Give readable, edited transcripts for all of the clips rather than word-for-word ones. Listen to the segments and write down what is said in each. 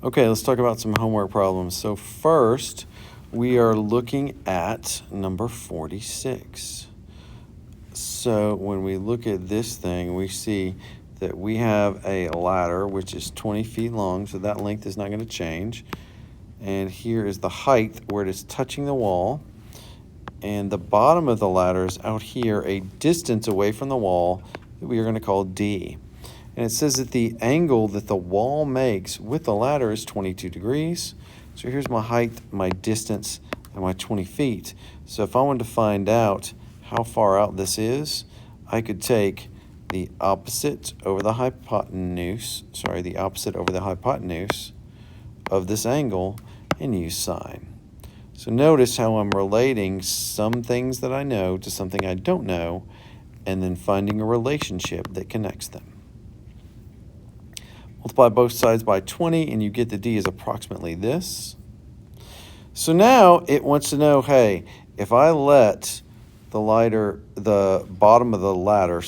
Okay, let's talk about some homework problems. So first, we are looking at number 46. So when we look at this thing, we see that we have a ladder which is 20 feet long, so that length is not going to change. And here is the height where it is touching the wall. And the bottom of the ladder is out here, a distance away from the wall that we are going to call D. And it says that the angle that the wall makes with the ladder is 22 degrees. So here's my height, my distance, and my 20 feet. So if I wanted to find out how far out this is, I could take the opposite over the hypotenuse, of this angle and use sine. So notice how I'm relating some things that I know to something I don't know, and then finding a relationship that connects them. Multiply both sides by 20, and you get the D is approximately this. So now it wants to know, hey, if I let the bottom of the ladder,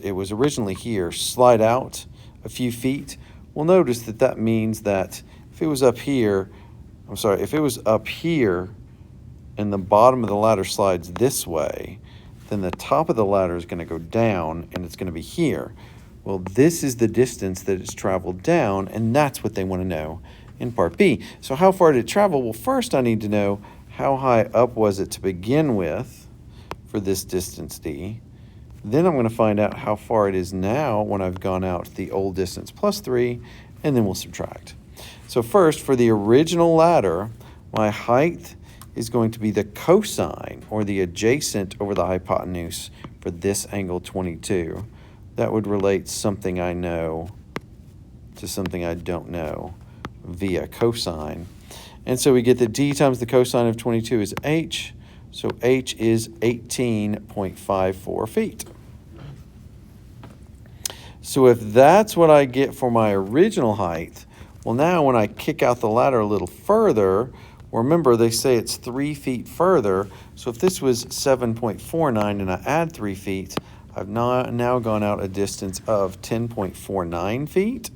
it was originally here, slide out a few feet, well, notice that that means that if it was up here, if it was up here and the bottom of the ladder slides this way, then the top of the ladder is going to go down and it's going to be here. Well, this is the distance that it's traveled down, and that's what they want to know in part B. So how far did it travel? Well, first I need to know how high up was it to begin with for this distance D. Then I'm going to find out how far it is now when I've gone out the old distance plus 3, and then we'll subtract. So first, for the original ladder, my height is going to be the cosine, or the adjacent over the hypotenuse for this angle 22. That would relate something I know to something I don't know via cosine. And so we get that D times the cosine of 22 is H. So H is 18.54 feet. So if that's what I get for my original height, well, now when I kick out the ladder a little further, remember they say it's 3 feet further. So if this was 7.49 and I add 3 feet, I've now gone out a distance of 10.49 feet.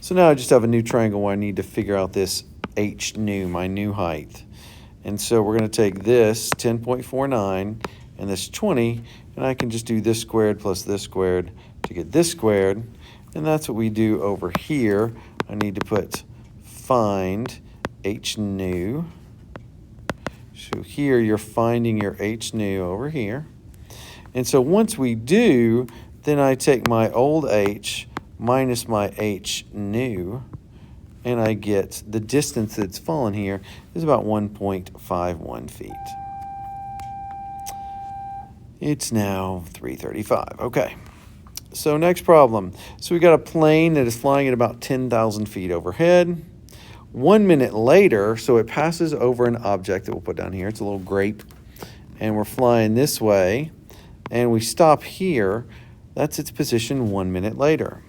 So now I just have a new triangle where I need to figure out this H new, my new height. And so we're going to take this 10.49 and this 20, and I can just do this squared plus this squared to get this squared. And that's what we do over here. I need to put find H new. So here you're finding your H new over here. And so once we do, then I take my old H minus my H new, and I get the distance that's fallen here is about 1.51 feet. It's now 3:35. Okay. So next problem. So we got a plane that is flying at about 10,000 feet overhead. 1 minute later, so it passes over an object that we'll put down here. It's a little grape. And we're flying this way. And we stop here. That's its position 1 minute later.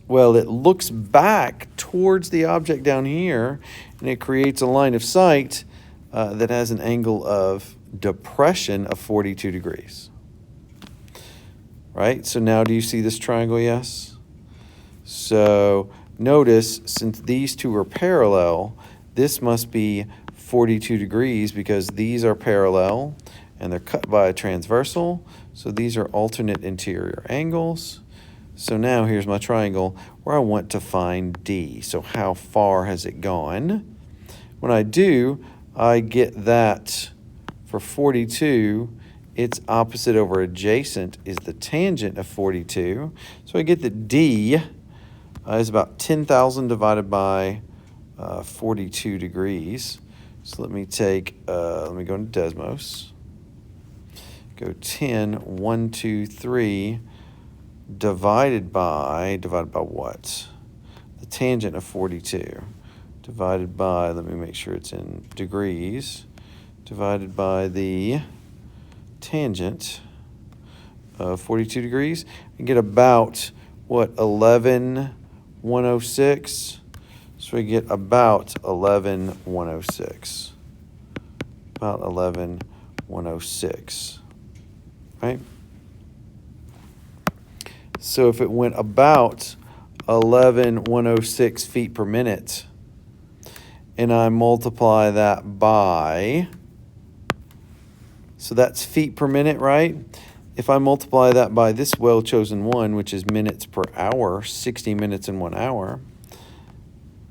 Well, it looks back towards the object down here, and it creates a line of sight that has an angle of depression of 42 degrees. Right? So now do you see this triangle? Yes? So notice, since these two are parallel, this must be 42 degrees because these are parallel and they're cut by a transversal. So these are alternate interior angles. So now here's my triangle where I want to find D. So how far has it gone? When I do, I get that for 42, its opposite over adjacent is the tangent of 42. So I get that D is about 10,000 divided by 42 degrees. So let me go into Desmos. Go 10, 1, 2, 3, divided by what? The tangent of 42. Divided by, let me make sure it's in degrees, divided by the tangent of 42 degrees. You get about, what, 11,106? So we get about 11,106. About 11,106. Right? So if it went about 11,106 feet per minute, and I multiply that by, so that's feet per minute, right? If I multiply that by this well-chosen one, which is minutes per hour, 60 minutes in 1 hour,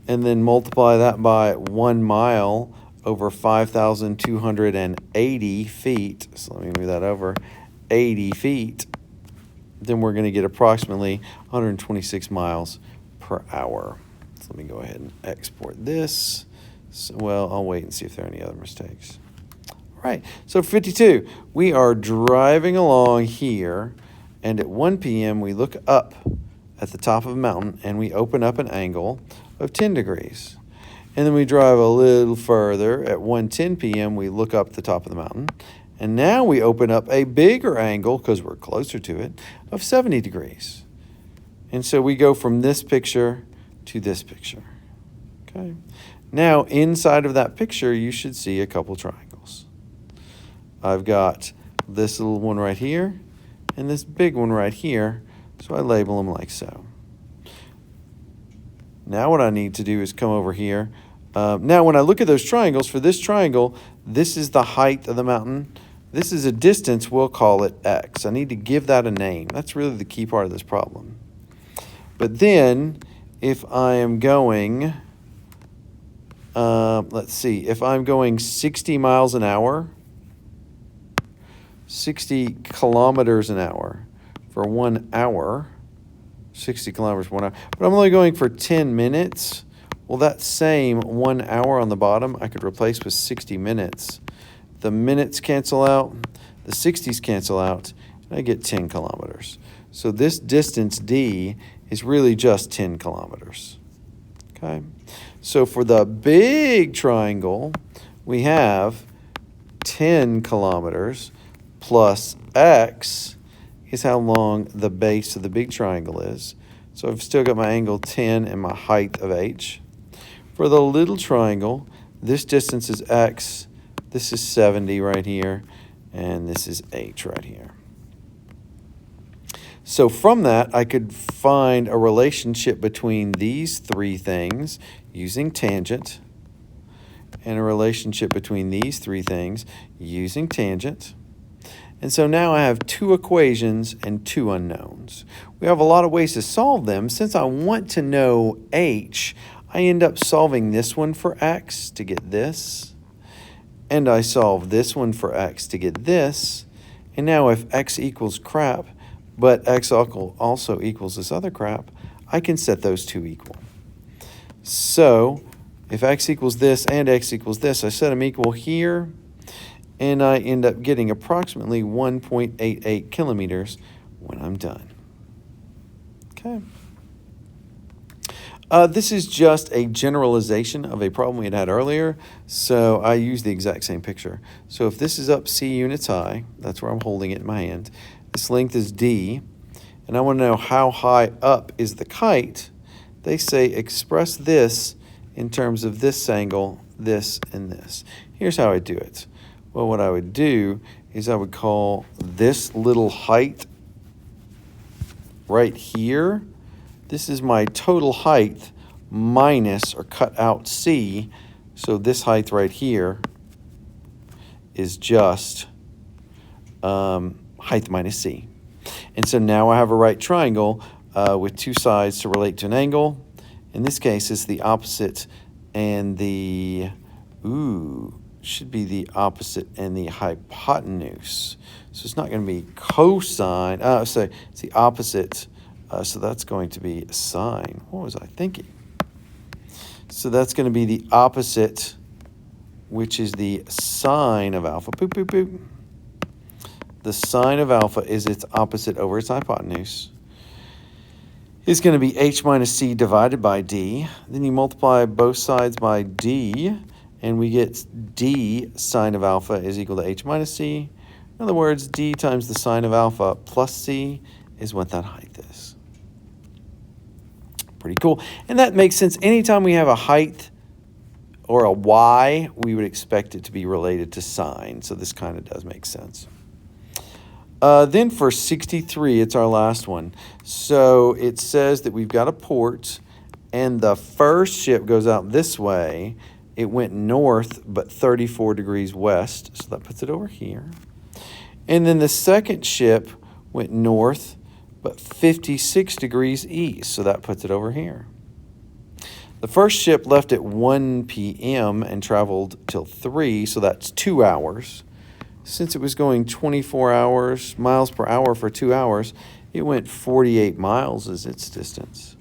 and then multiply that by 1 mile over 5,280 feet, so let me move that over, 80 feet, then we're going to get approximately 126 miles per hour. So let me go ahead and export this. So, well, I'll wait and see if there are any other mistakes. All right, so 52, we are driving along here, and at 1 p.m. we look up at the top of a mountain, and we open up an angle of 10 degrees. And then we drive a little further. At 1:10 p.m. we look up the top of the mountain, and now we open up a bigger angle, because we're closer to it, of 70 degrees. And so we go from this picture to this picture. Okay. Now, inside of that picture, you should see a couple triangles. I've got this little one right here and this big one right here, so I label them like so. Now what I need to do is come over here. Now when I look at those triangles, for this triangle, this is the height of the mountain. This is a distance, we'll call it x. I need to give that a name. That's really the key part of this problem. But then, if I am going, let's see, if I'm going 60 miles an hour, 60 kilometers an hour for 1 hour, 60 kilometers for 1 hour, but I'm only going for 10 minutes, well, that same 1 hour on the bottom, I could replace with 60 minutes. The minutes cancel out, the 60s cancel out, and I get 10 kilometers. So this distance D is really just 10 kilometers. Okay? So for the big triangle, we have 10 kilometers plus x is how long the base of the big triangle is. So I've still got my angle 10 and my height of h. For the little triangle, this distance is x, this is 70 right here, and this is h right here. So from that, I could find a relationship between these three things using tangent, and a relationship between these three things using tangent. And so now I have two equations and two unknowns. We have a lot of ways to solve them. Since I want to know h, I end up solving this one for x to get this, and I solve this one for x to get this. And now if x equals crap, but x also equals this other crap, I can set those two equal. So if x equals this and x equals this, I set them equal here, and I end up getting approximately 1.88 kilometers when I'm done. Okay. This is just a generalization of a problem we had earlier, so I use the exact same picture. So if this is up C units high, that's where I'm holding it in my hand, this length is D, and I want to know how high up is the kite, they say express this in terms of this angle, this, and this. Here's how I do it. Well, what I would do is I would call this little height right here, this is my total height minus, or cut out C, so this height right here is just height minus C. And so now I have a right triangle with two sides to relate to an angle. In this case, it's the opposite and the, should be the opposite and the hypotenuse. So it's not going to be cosine. So it's the opposite. So that's going to be sine. What was I thinking? So that's going to be the opposite, which is the sine of alpha. Boop, boop, boop. The sine of alpha is its opposite over its hypotenuse. It's going to be h minus c divided by d. Then you multiply both sides by d, and we get d sine of alpha is equal to h minus c. In other words, d times the sine of alpha plus c is what that height is. Pretty cool. And that makes sense. Anytime we have a height or a y, we would expect it to be related to sine. So this kind of does make sense. Then for 63, it's our last one. So it says that we've got a port, and the first ship goes out this way. It went north, but 34 degrees west, so that puts it over here. And then the second ship went north, but 56 degrees east, so that puts it over here. The first ship left at 1 p.m. and traveled till 3, so that's 2 hours. Since it was going 24 miles per hour for 2 hours, it went 48 miles as its distance.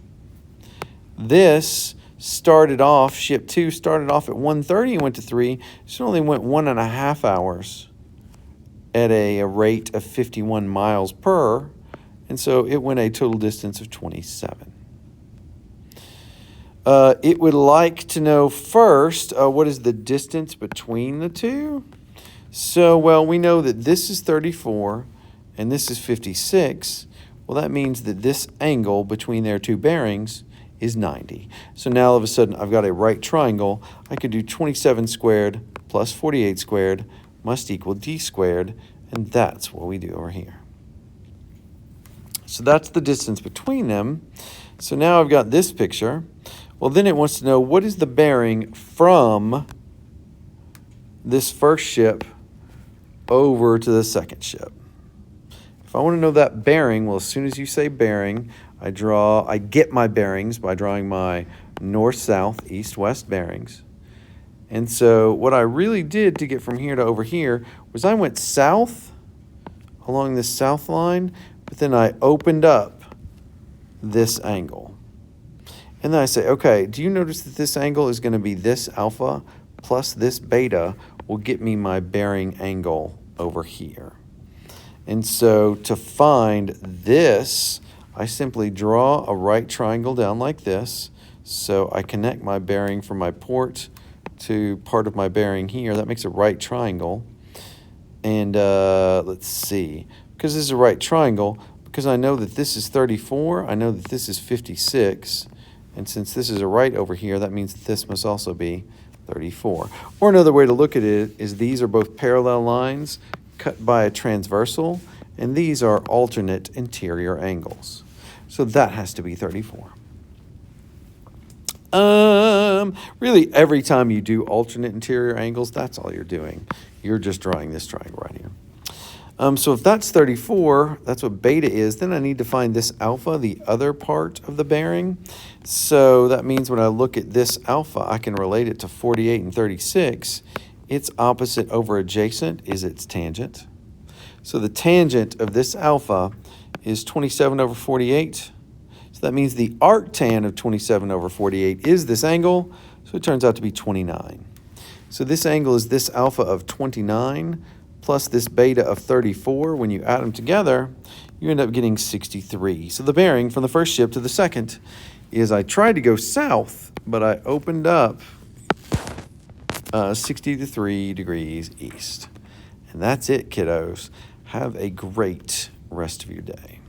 This started off, ship 2 started off at 1:30 and went to 3, so it only went 1.5 hours at a rate of 51 miles per, and so it went a total distance of 27. It would like to know first, what is the distance between the two? So, well, we know that this is 34 and this is 56. Well, that means that this angle between their two bearings is 90. So now all of a sudden I've got a right triangle. I could do 27 squared plus 48 squared must equal d squared, and that's what we do over here. So that's the distance between them. So now I've got this picture. Well, then it wants to know what is the bearing from this first ship over to the second ship. If I want to know that bearing, well, as soon as you say bearing, I get my bearings by drawing my north, south, east, west bearings. And so what I really did to get from here to over here was I went south along this south line, but then I opened up this angle. And then I say, okay, do you notice that this angle is going to be this alpha plus this beta will get me my bearing angle over here. And so to find this, I simply draw a right triangle down like this. So I connect my bearing from my port to part of my bearing here. That makes a right triangle. And let's see, because this is a right triangle, because I know that this is 34, I know that this is 56. And since this is a right over here, that means that this must also be 34. Or another way to look at it is these are both parallel lines cut by a transversal, and these are alternate interior angles. So that has to be 34. Really, every time you do alternate interior angles, that's all you're doing. You're just drawing this triangle right here. So if that's 34, that's what beta is, then I need to find this alpha, the other part of the bearing. So that means when I look at this alpha, I can relate it to 48 and 36. Its opposite over adjacent is its tangent. So the tangent of this alpha is 27 over 48. So that means the arctan of 27 over 48 is this angle, so it turns out to be 29. So this angle is this alpha of 29 plus this beta of 34. When you add them together, you end up getting 63. So the bearing from the first ship to the second is I tried to go south, but I opened up 63 degrees east. And that's it, kiddos. Have a great rest of your day.